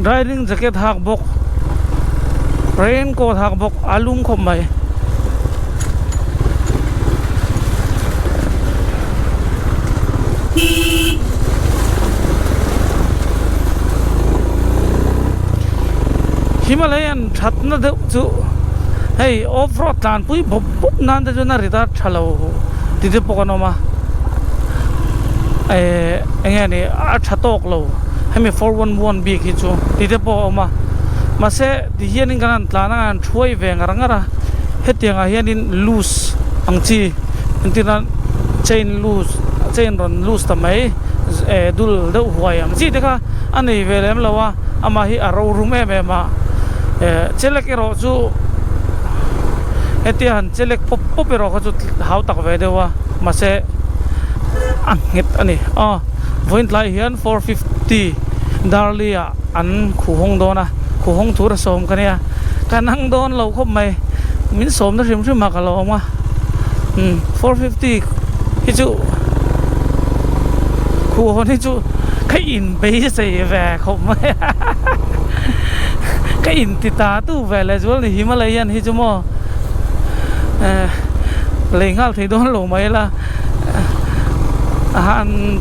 riding jacket hak bok raincoat hak bok alung khom mai Himalayan thatna de chu hey off road tan pui bop nan de na rita thalo tide pokanoma enge ni a thatok lo hemi 411 bi ki chu tide po ma mase di hianin kan tlana an throi ve ngarangara hetianga hianin loose angchi intina chain ron loose tamai dul de huayam chi dekha ani velem lawa ama hi aro rume me ma chelek ero chu etian chelek pop ero kha chu hau tak ve dewa mase angit ani point lai hian 450 darlia an khu hong dona khu hong thura som kania kanang don lo khop mai min som na rim ma ka lo ma 450 hi chu khu hon hi chu khai in be se ve khop mai cái in tita tu về là chỗ này Himalayan hi chứ mo lấy ngal thì đón lỗ mấy là han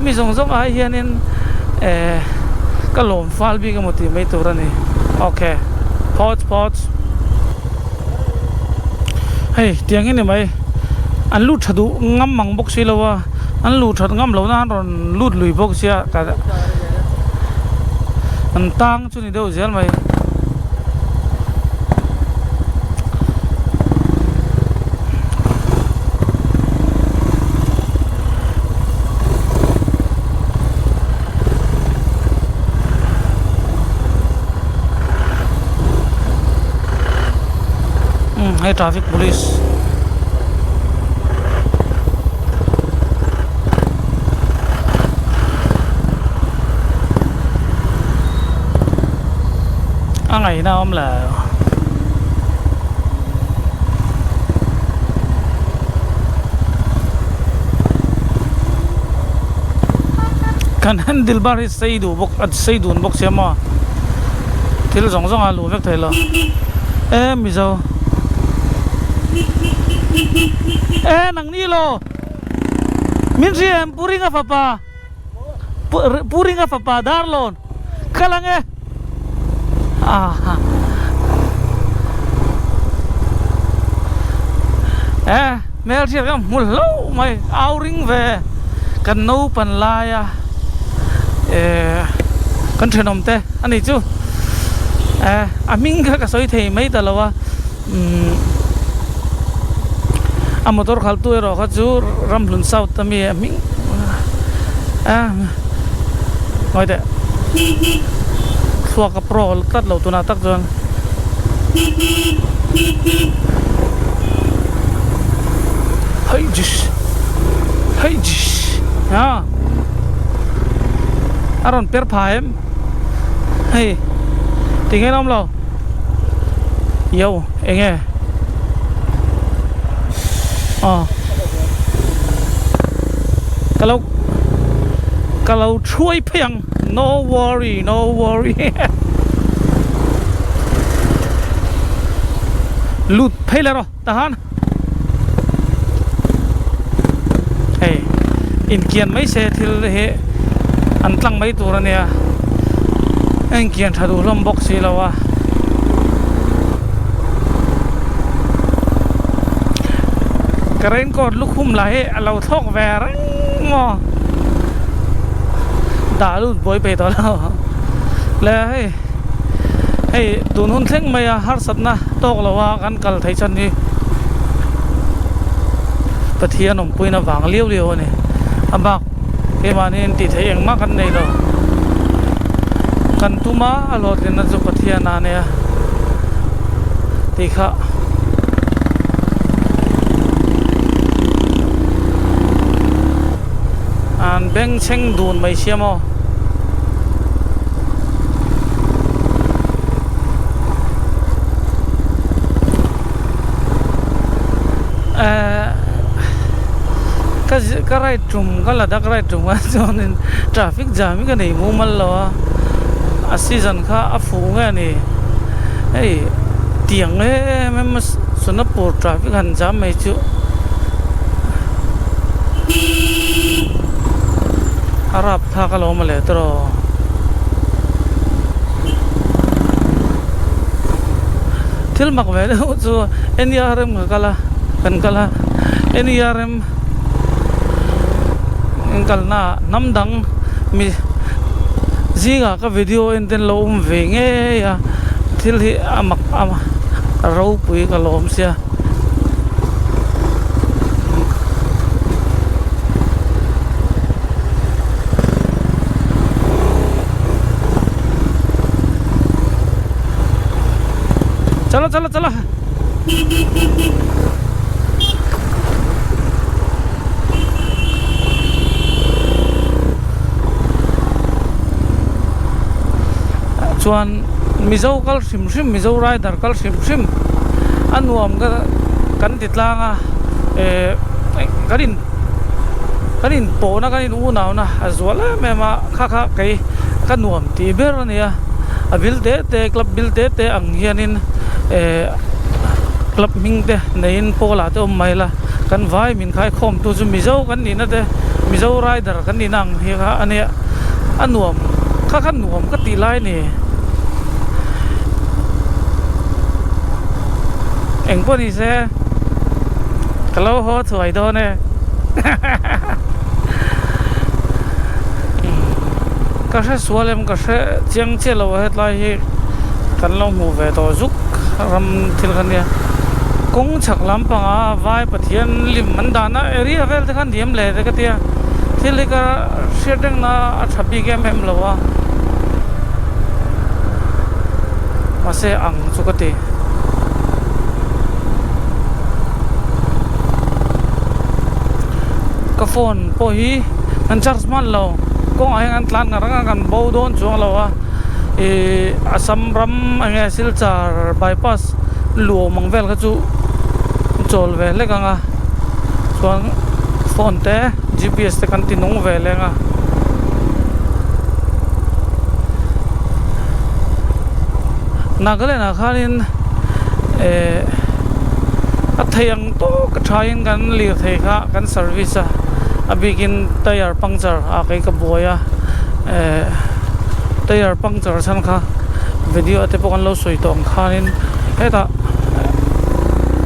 mi giống ai hiện nên cái lỗ phal bi cái một tí mấy tuổi này ok pause hey tiếng này mấy anh lút thật đủ ngắm măng bốc xí lâu anh lút thật ngắm lâu na rồi lút lùi bốc xí cả anh tăng chút đi đâu dễ mày hay traffic police ngày nào ông là kan handlebar hi seidu bok at seidun bok sema thil zong alu vek thailo mi zo nang ni lo min riem puringa papa darlon kalange mel thiệt cái một lâu mày ao ring về cần nấu pan lai cần thuyền ông tê anh ấy chứ mình cái soi thì mấy tờ là motor khal tu rồi cái chú ram lun sau tầm mình ngồi đấy suaka pro tắt lâu tu na tắc rồi hey jish aron per phaem hey tiếng nghe không lo yo nghe kalau chui phèng no worry lút phê là rồi tahan hey in kian mấy xe thil he an tlang mấy tur ania anh kian thadu lom box si lawa karain ko lukhum la he alo thok ve rang mo đã luôn bối bề đó là hey tụi hun theng mày har sat na tok lawa kan kal thai chan ni pathian om puina wang liu ne abak ke manin ti thei engma kan nei lo kan tuma alot le na zo pathian na ne ti kha an beng cheng dun mai siamo ka right tum ka ladak right tum wa chonin traffic jam ka nei mu mal lo a season kha a fu nga ni ei tiang le mem Sonapur traffic han jam mai chu arab tha ka lo ma le tro til mak ve lo chu NRM kala kan kala NRM kal na namdang mi zinga ka video en ten lo ve nge ya til hi amak ama ro pui ka lom sia चलो चलो चलो chuan mizo kal sim sim mizo rider kal sim sim anuam ka kan titlanga kanin po na kanin unaw na azwala mema kha kha kai kanuam ti ber ania abil te club bil te ang hianin club ming te nein pola te mai la kan vai min khai khom tu chu mizo kan ni na te mizo rider kan ni nang hi kha ania anuam kha khan nuam ka ti lai ni eng po ni se kalau ho thoi do ne ka se sualem ka se chiang che lo het lai hi kan lo mu ve to zuk ram thil khan ya kong chak lam panga vai pathian lim man dana area vel te khan diam le te ka tia thil ka setting na a thabi ge mem lo wa mase ang chu ka ti ka phone po hi an charge man lo kong ai an tlan ngaranga kan bo don chuang lo wa Assam ram anga Silchar bypass luo mangvel ka chu chol ve le ka nga chuan phone te GPS te kan tinung ve le nga Nagaland khanin a thayang to ka thain kan li thei kha kan service a begin tire puncture a kai ka boya tire puncture san kha video ate pokan lo soi tong khanin heta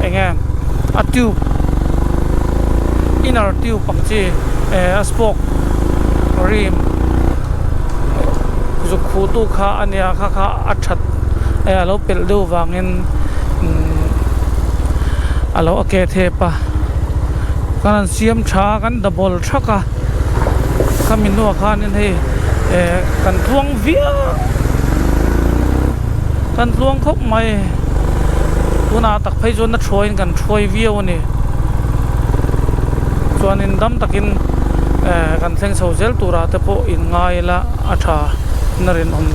enge a tube inner tube pangchi a spoke rim zu khu tu kha ania kha athat alo pel do wangin alo ake the pa kan siam tha kan double thaka kamin no khanin he kan thuang via kan thuang khop mai tuna tak phai zon na throin kan throi via oni chuanin dam takin kan thleng so zel tura te po in ngai la atha narin om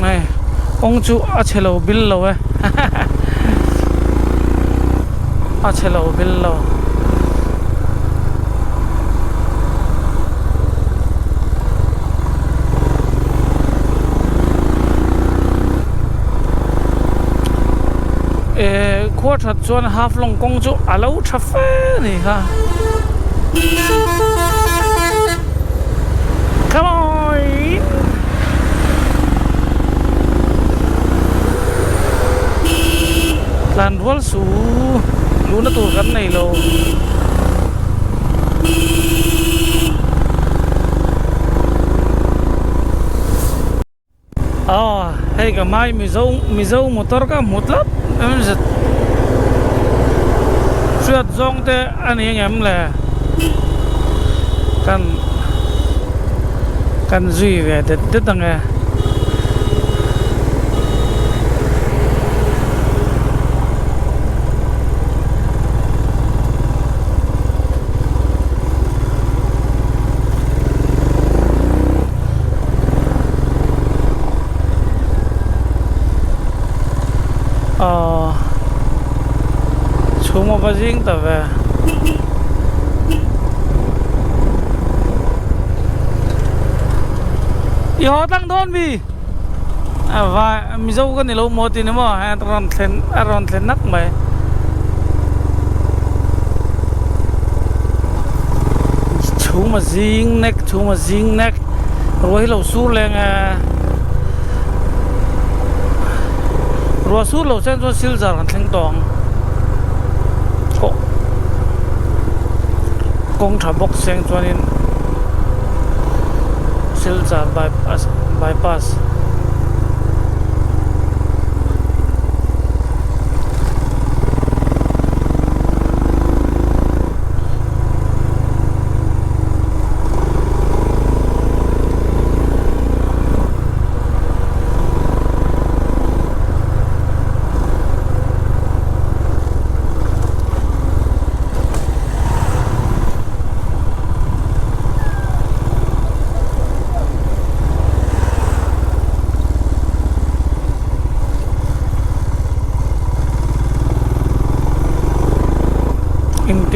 này ông chú à chế lâu bill lâu ấy à chế lâu bill lâu quarter chuan half long kong chu alo tha fe ni ha come on lan rual su luna tur kan nei lo hey ka mai mizo motor ka mutlap em zat suat zong te ani ngem le kan zui ve de tang e mà riêng tờ về yo tăng đón vì và mi dâu cái này lâu một thì nó mà ron then nắc mày chú mà riêng nét rồi lâu su lên rồi su lâu sen cho sil giờ thành tòng công trả bốc sen cho nên sil giờ bypass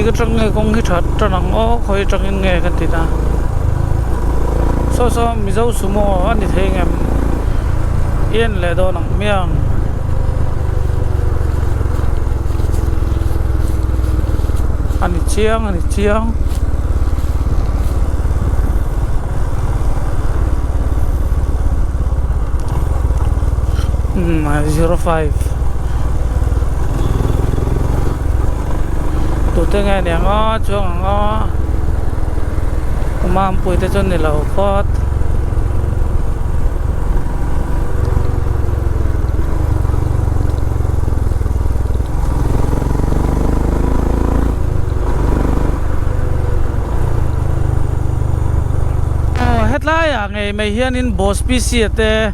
cái trong nghe công cái thật cho nó khơi trong nghe cái gì ta so mi dâu sumo anh thì thấy em yên lệ đồ nặng miệng anh chiang 05 tụi tôi nghe nè ngó chuông ngó mà bùi tới chân này là phốt hết lại à ngày mấy hiện in boss PC thế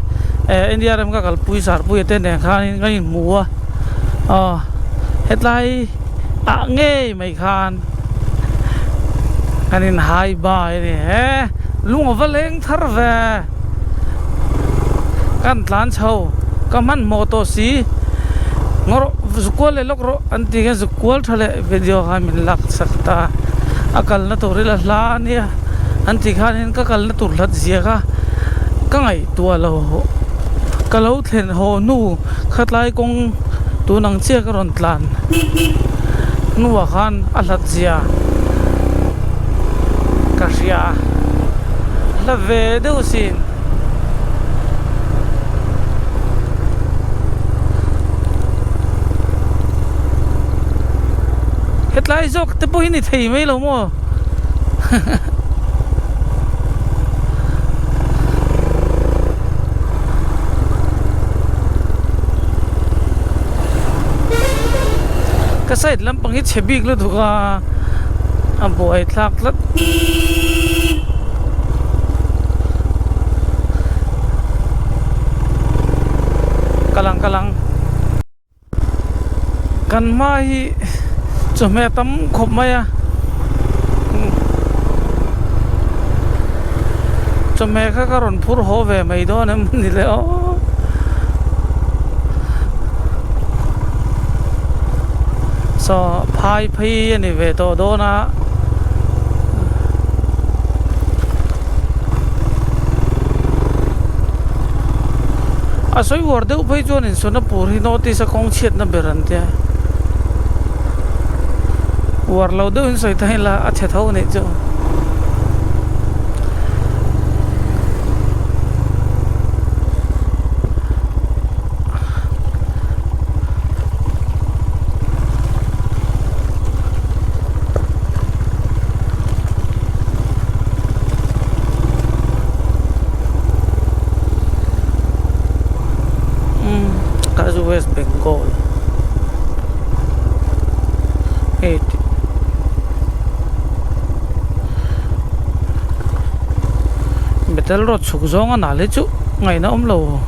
India làm cái pui sar pui thế này khan cái mua hết lại nghe mày khan anh hai bài này luôn ở lên thar về kan tlan chau kaman moto si ngor zukol le lok ro anti ga zukol thale video ha min lak sakta akal na to rila la ni anti khan ka kal na tur lat zia ka ngai tua lo kalau thlen ho nu khatlai kong tu nang che ka ron tlan nuwa khan alat zia kasia la ve de usin hetlai jok te po hini thei mai lo mo cái site làm bằng cái chế bị luôn thuộc bội thạc lắm kalang kan mai cho mẹ tắm khop mày à cho mẹ các con phur ho về mày đó nên mình đi so phai phi ni về to do na soi war deu phai chon in sona puri notice kong chet na beran te war lo deu in soi thai la a che thau ne cho West Bengal 8 metal road suk zong na le chu ngai na lo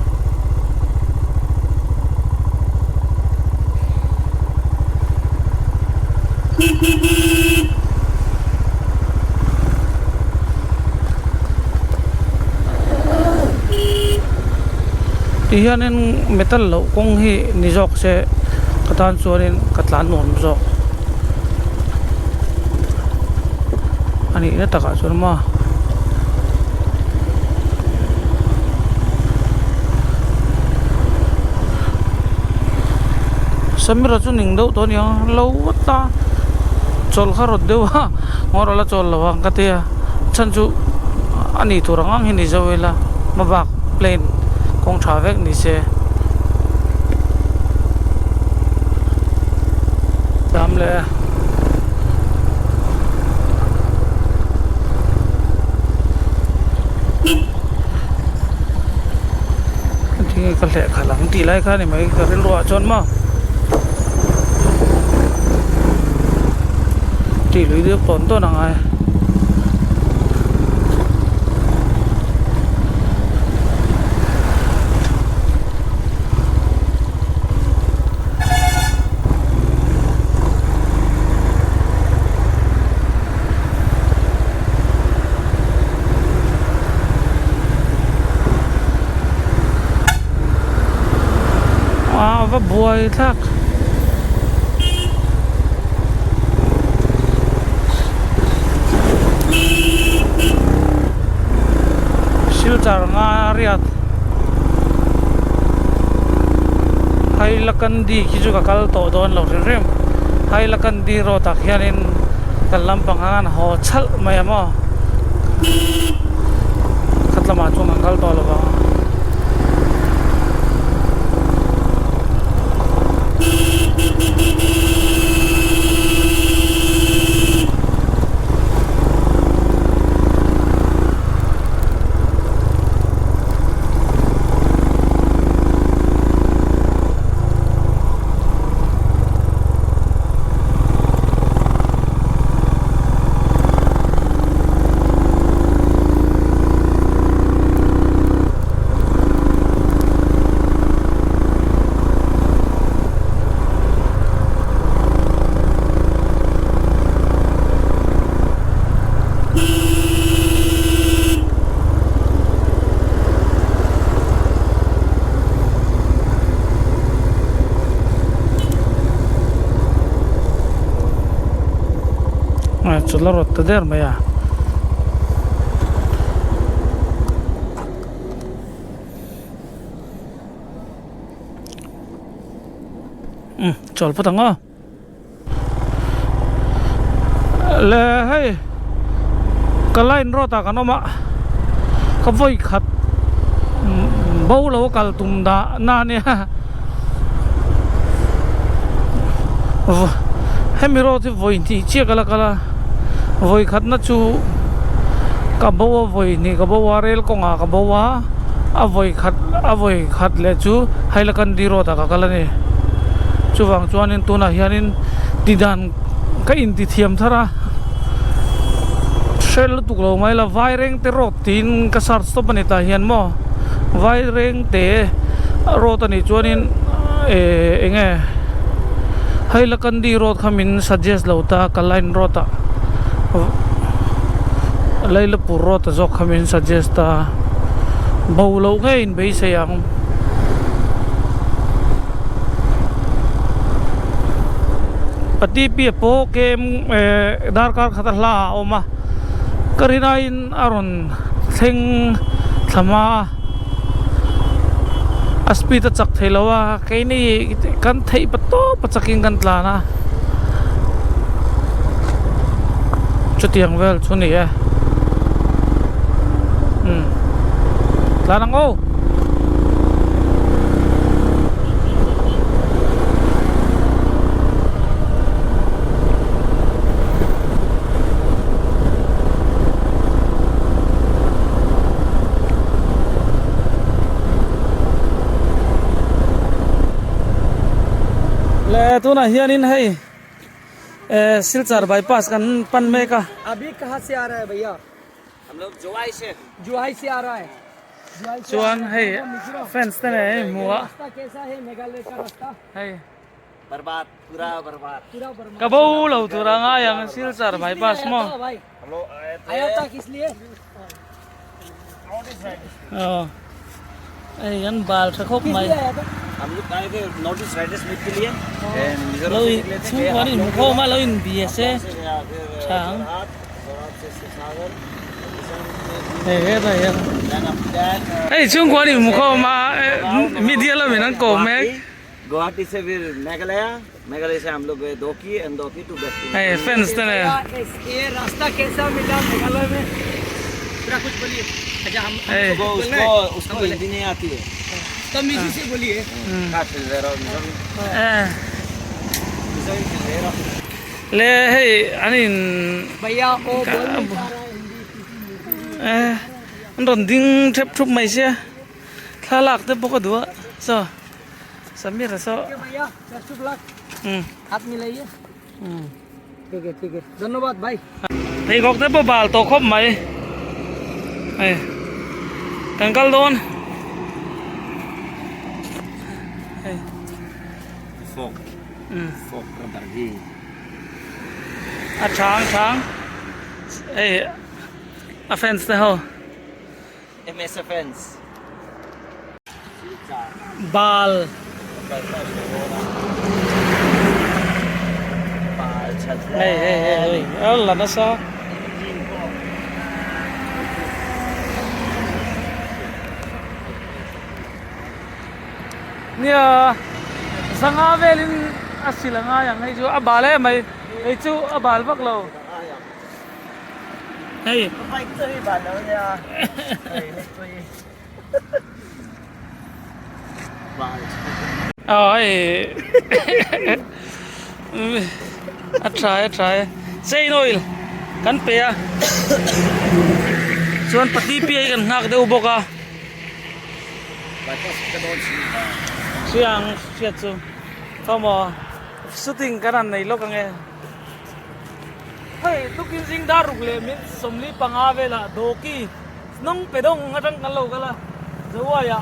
hianin metal lo kong hi nizok se katan chuanin katlan nom zo ani na taka chuan ma samira chu ning do to ni lo ta chol kharot dewa ngorala chol lawa katia chan chu ani turangang hini zawela mabak plane kong thavek ni se damle thì có lẽ khả năng tỷ lệ khác này mấy cái lúa chọn mà tỷ lệ được tốn to nặng ai và buổi thác silchar nga riat hay lakan di kiju kakal to don lo rem hay lakan di ro tak hianin kalam pangan ho chal mayamo katlama chung angkal to lo ba chula rot ta der maya chol patanga le hey kalain rota kanoma ka voi khat bau lo kal tum da na ne hemiro ti voi ti che kala kala voi khat na chu ka bawa voi ni ka bawa rel ko nga ka bawa a voi khat le chu hailakan di ro ta ka kala ni chuwang chuanin tuna hianin tidan ka in ti thiam thara shell tuklo mai la vai reng te ro tin ka sar stop ani ta hian mo vai reng te ro ta ni chuanin enge hailakan di ro khamin suggest lo ta ka line ro ta Laila puro ta zok khamin suggest ta baulo ngain bei sayang pati pi po kem dar kar khatla oma karinain aron theng thama aspita chak thelawa kaini kan thei pato pachaking kan tlana chutiang vel chuni e tlanang o le tuna hianin hei Silchar bypass का पन में का अभी कहाँ से आ रहा है भैया? हम लोग जुआई से आ रहा है। जुआन है फेंस ते नहीं मुआ रास्ता कैसा है मेघालय का रास्ता? है बर्बाद, पूरा बर्बाद। कबो लो तो रंगा yang सिलचर बाईपास मो हम लोग आया था किस लिए? yan बाल सखोप किस mai लिए आया था? हम लोग आए थे नॉर्थ ईस्ट राइडर्स मीट के लिए lo chung ko ni mu ko ma lo in bi se chang Hey, hey, Then after that, hey, chung kwani mukho ma media la minang ko me. Guwahati से फिर मेघालय मेघालय से हम लोग गए दोकी and दोकी to best Hey, fence tane. ये रास्ता कैसा मिला मेघालय में पूरा कुछ बोलिए। अच्छा हम Hey, उसको हिंदी नहीं आती है तमीजी से बोलिए। le hey anin भैया वो बोल नहीं पा रहा है Hindi. ron ding thep thup mai sia. Thalak te boka dua. So. Samir so. ठीक है भैया बेस्ट ऑफ लक हाथ मिलाइए। ठीक है धन्यवाद भाई। Thì góc tới bảo tổ khóc mày. Này. Thằng call đôn. फोक फोक रबर जी À sáng. Ê. Offense thế hả? MS fence Bal. Hey. Là nó sao? Nia sanga velin asilanga yang hai chu abale mai hai chu abal bak lo. Hey. भाई तो ही बात हो गया Ôi. Try. Say no il. Kan pe. Chuan pati pi kan ngak deu boka. Siang siat chu. Tomo shooting kanan nei lo kange. Hey, tu kin sing daruk le min somli pangave la doki. Nong pedong ngatang kalau kala. Jawa ya.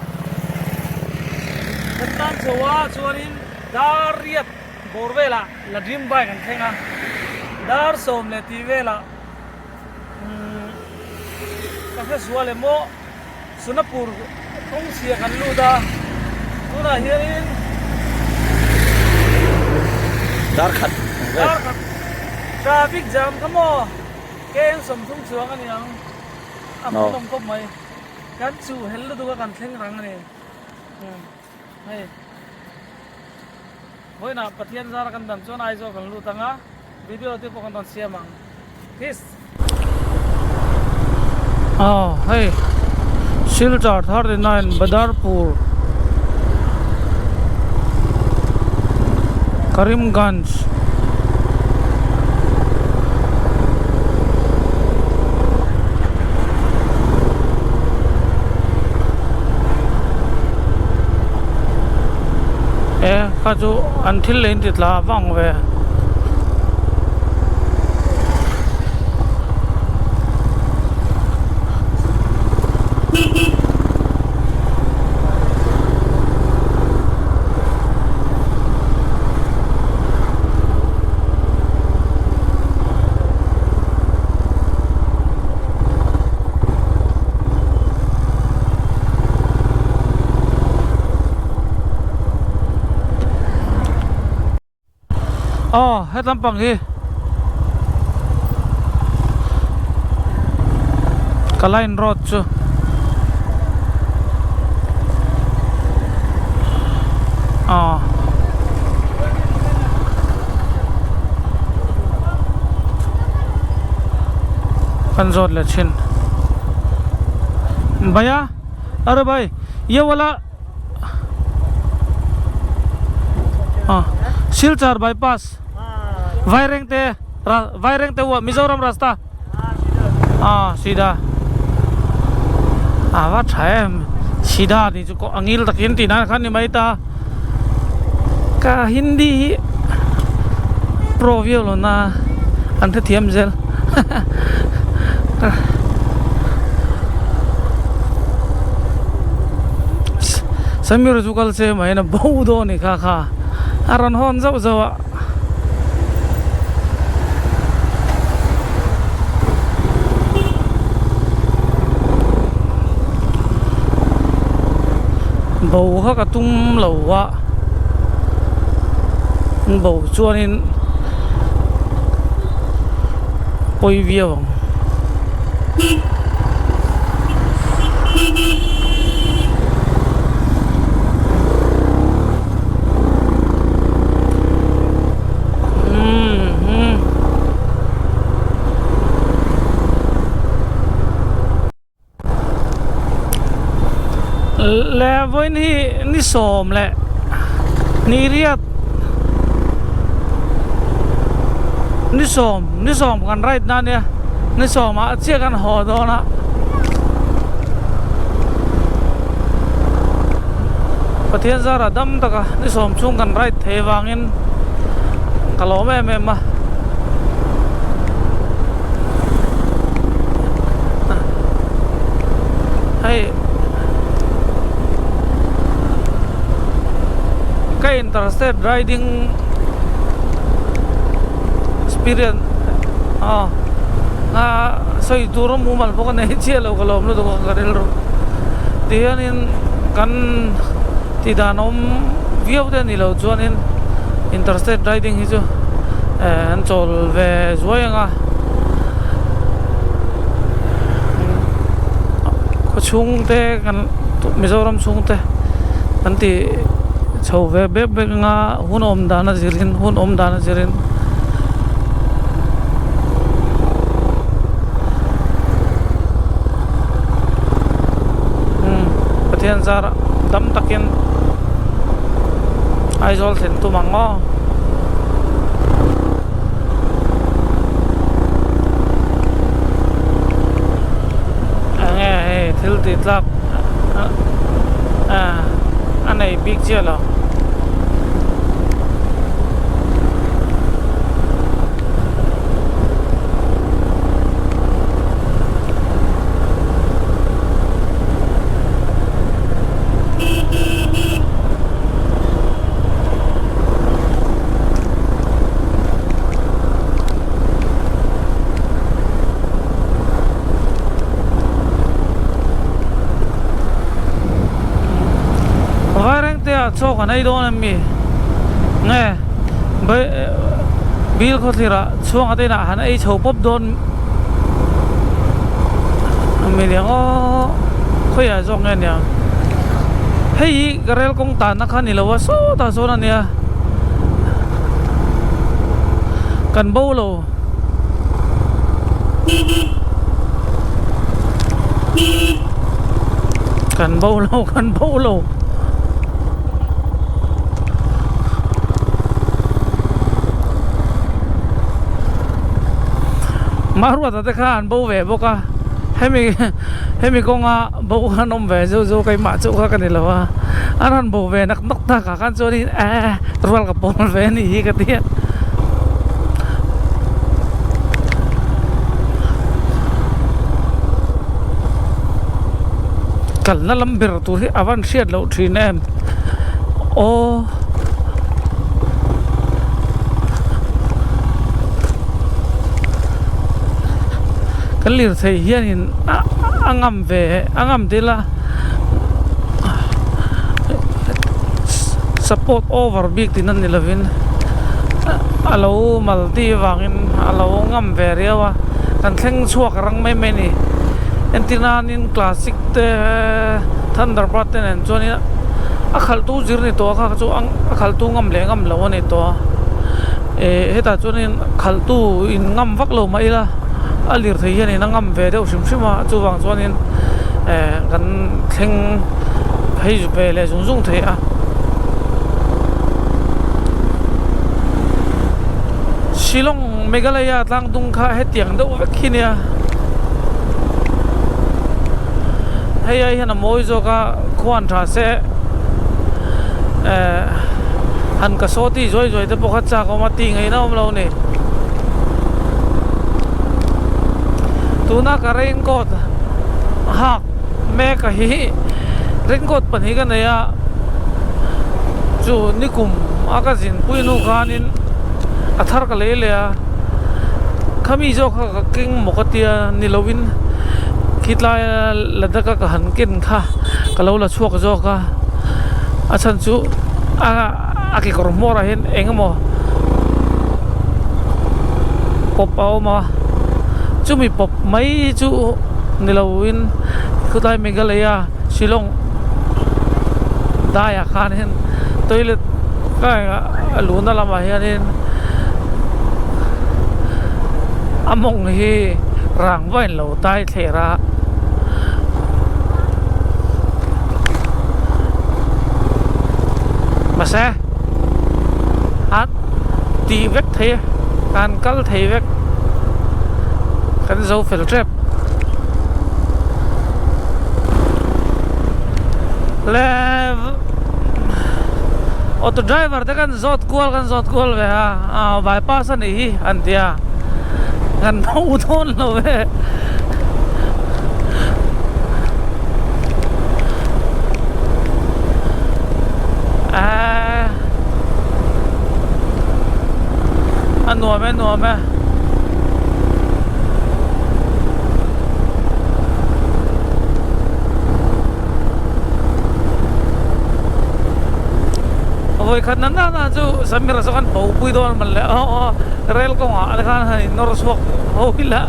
Tentang Jawa chuanin dariat borvela la dream bai kan thenga. Dar som le tivela. Ka suale mo Sunapur kong sia kan luda. Tuna hirin दार खत traffic jam kamo ken som thung chuang ani ang No. am kom mai kan chu hello du kan thleng rang ani hey hoi na pathian zar kan dam chon ai zo kan lu tanga video te pokon ton siamang peace hey Silchar 39 Badarpur Karimganj kaju until lain titla wang ve hết lắm bằng hi Kalain Road chu Panzot le chin भैया अरे भाई ये वाला Silchar bypass Vaireng te wo Mizoram rasta sida wa thai sida ni chu ko angil takin ti na khan ni mai ta ka hindi provio lo na an the thiam zel Samir jukal se mai na baudo ni kha aron hon zau bầu hết cả tung lẩu ạ bầu chua nên bôi viêu แล้ววันนี้นี่สมแหละนี่เรียกนี่สมกันไรนั่นเนี่ยนี่สมมาเชี่ยกันหอดนะประเทศสารดัมตะกะนี่สมช่วงกันไรเทวางินกะโลแม่มาให้ก็interested riding experience so itu rum mumal pokoknya cia lo kalau belum tuh karel rum dia nin kan tidak nom view deh nih lo juanin interested riding itu ancol ve jual nga chung teh kan Mizoram chung teh nanti chau ve beb nga hun om dana jirin patian zar dam takin aizol sen tu mango thil ti tlak anei big chia lo cho cái này đó em mi nghe bây bil có thể là cho cái này hắn ấy chầu bắp đôn mình liền có khơi à cho nghe nè hey cái rel công tàn nó khăn này là quá số ta số này nè cần bao lâu cần bao lâu maru ta khan bau ve boka hemi konga bau hanom ve zo kai ma chu kha kan lawa aran bau ve nak ta ka kan chori rual ka pol ve ni hi ka tia kal na lambir tu hi avan shiat lo thin em o kalir thei hianin angam dela support over big tinan nilavin alo malti wangin alo ngam ve rewa kan thleng chuak rang mai mai ni entinanin classic te thunderbird ten en choni a khal tu zir ni to kha chu ang khal tu ngam le ngam lo ni to heta chunin khal tu in ngam vak lo mai la alir thei hian in angam ve deuh shima chuwang chuanin kan thleng hei zu pe le zung thei a Shillong Meghalaya tlang tung kha hetiang deuh vek khinia hei ai hian a mawi zawka khuan tha se han ka sawti zoi te pakhat cha ko ma ti ngei na om lo ni tuna ka raincoat hak me ka hi raincoat pan hi ka neya chu nikum akazin puinu khanin athar ka le le a khami zo kha king mokatia nilowin khitla ladaka ka hankin kha kalo la chuak zo ka achan chu aki kormora hin engmo popao ma chumi pop mai chu nilowin khutai Meghalaya Shillong daya khan hin toilet ka aluna lama hianin among hi rang vain lo tai thera mà xe hát tì vết thế can call thấy vết cái dấu phải trap le auto driver te kan zot kual ve ha bypass ani hi an tia kan mau thon lo ve anh nuôi mẹ ôi khăn nắn na chú samira so kan bau pui don man le rail ko ha khan hai nor sok ho kila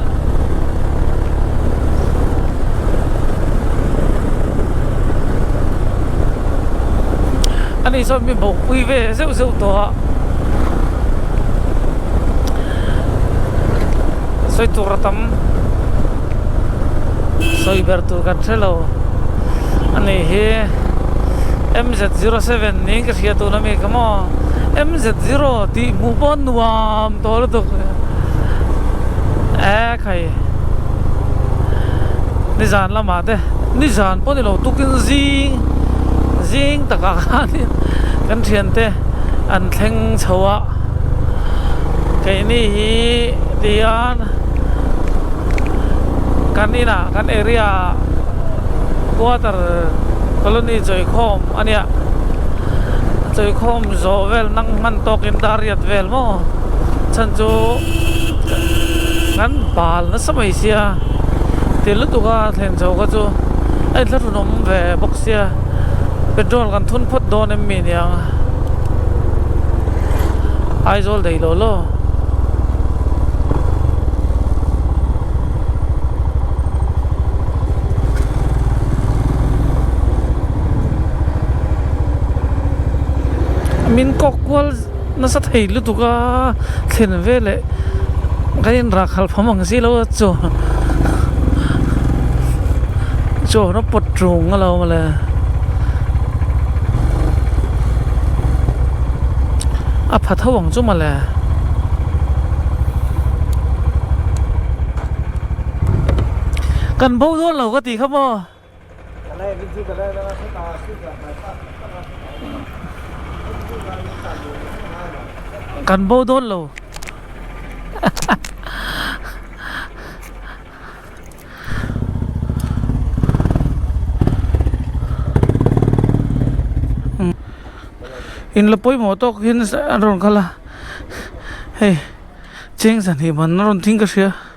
ani so mi bau pui ve seu to soi turatam soi bertu kan thelo ani he MZ07 ni ka sia tu na me kamo MZ0 ti mu pon nuam to to khai ni zan la ma te ni zan pon lo tu kin jing ta ka kan thian te an thleng chhawa ke ni hi tian kan ni na kan area quarter colony joy khom ania joy khom zo vel nang man tokin dariat vel mo chan chu kan bal na samai sia tel tu ga thlen zo ga chu ai la ru nom ve box sia petrol kan thun phot don em mi nia ai zol dei lo min kok wal na sa thei lu tu ka thlen ve le gain ra khal phamang si lo cho nó pot trùng lo mà le a pha thawang chu ma le kan bo don lo ka ti kha mo kan bo don lo in la poi mo to hin ron khala hey cheng san hi man ron thing ka sia